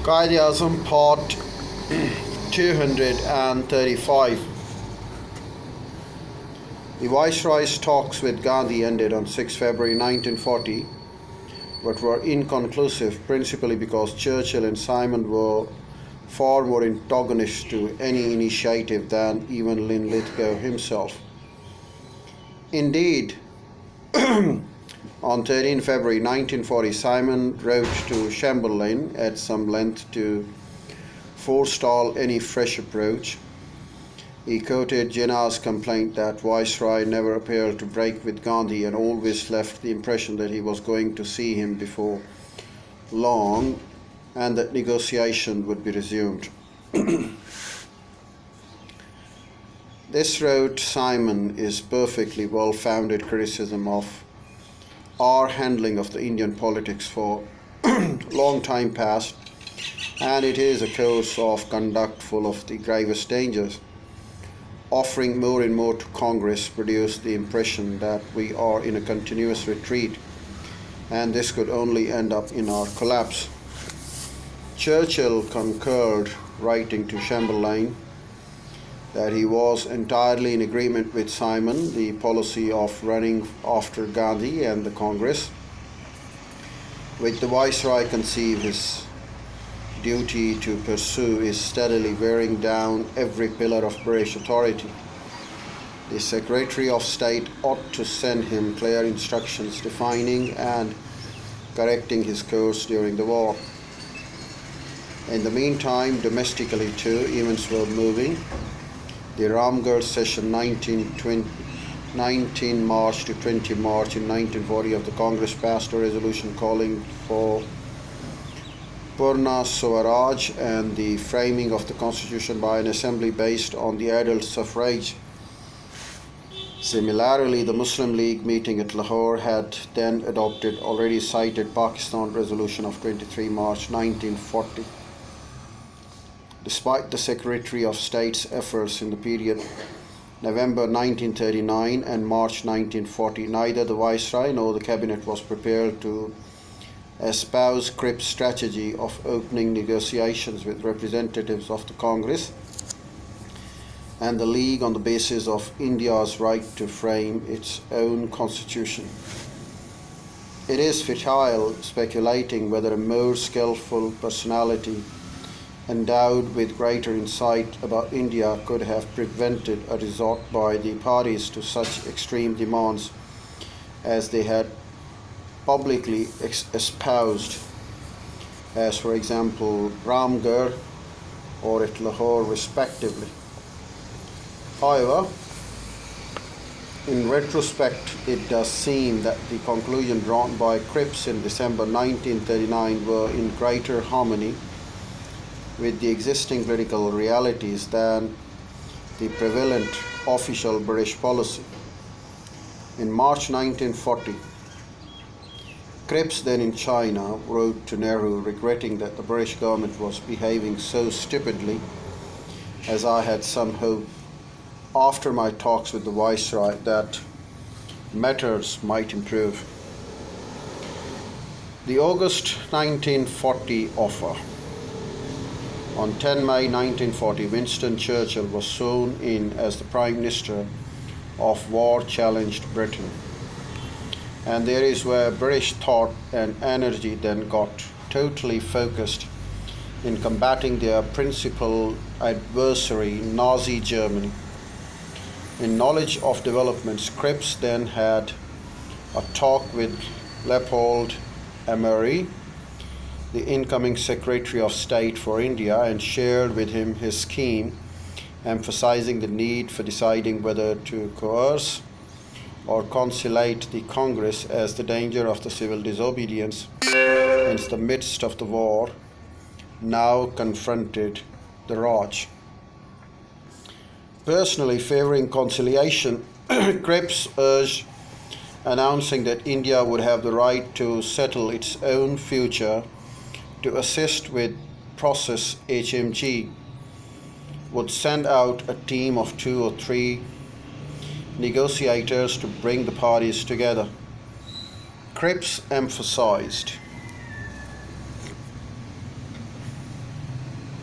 Quaid Azam Part 235. The Viceroy's talks with Gandhi ended on 6 February 1940, but were inconclusive, principally because Churchill and Simon were far more antagonist to any initiative than even Linlithgow himself. Indeed, on 13 February 1940, Simon wrote to Chamberlain at some length to forestall any fresh approach. He quoted Jinnah's complaint that Viceroy never appeared to break with Gandhi and always left the impression that he was going to see him before long and that negotiation would be resumed. This, wrote Simon, is perfectly well-founded criticism of our handling of the Indian politics for long time past, and it is a course of conduct full of the gravest dangers. Offering more and more to Congress produced the impression that we are in a continuous retreat, and this could only end up in our collapse. Churchill concurred, writing to Chamberlain that he was entirely in agreement with Simon, the policy of running after Gandhi and the Congress, which the Viceroy conceived his duty to pursue, is steadily wearing down every pillar of British authority. The Secretary of State ought to send him clear instructions defining and correcting his course during the war. In the meantime, domestically too, events were moving. The Ramgarh session 19 March to 20 March in 1940 of the Congress passed a resolution calling for Purna Swaraj and the framing of the constitution by an assembly based on the adult suffrage. Similarly, the Muslim League meeting at Lahore had then adopted already cited Pakistan resolution of 23 March 1940. Despite the Secretary of State's efforts in the period November 1939 and March 1940, neither the Viceroy nor the Cabinet was prepared to espouse Cripp's strategy of opening negotiations with representatives of the Congress and the League on the basis of India's right to frame its own constitution. It is futile speculating whether a more skillful personality endowed with greater insight about India could have prevented a resort by the parties to such extreme demands as they had publicly espoused, as for example Ramgarh or at Lahore respectively. However, in retrospect, it does seem that the conclusion drawn by Cripps in December 1939 were in greater harmony with the existing political realities than the prevalent official British policy. In March 1940, Cripps, then in China, wrote to Nehru regretting that the British government was behaving so stupidly, as I had some hope, after my talks with the Viceroy, that matters might improve. The August 1940 offer. On 10 May 1940, Winston Churchill was sworn in as the Prime Minister of war-challenged Britain. And there is where British thought and energy then got totally focused in combating their principal adversary, Nazi Germany. In knowledge of developments, Cripps then had a talk with Leopold Emery, the incoming Secretary of State for India, and shared with him his scheme, emphasizing the need for deciding whether to coerce or conciliate the Congress, as the danger of the civil disobedience in the midst of the war now confronted the Raj. Personally favoring conciliation, Cripps urged, announcing that India would have the right to settle its own future, to assist with process HMG, would send out a team of 2 or 3 negotiators to bring the parties together. Cripps emphasized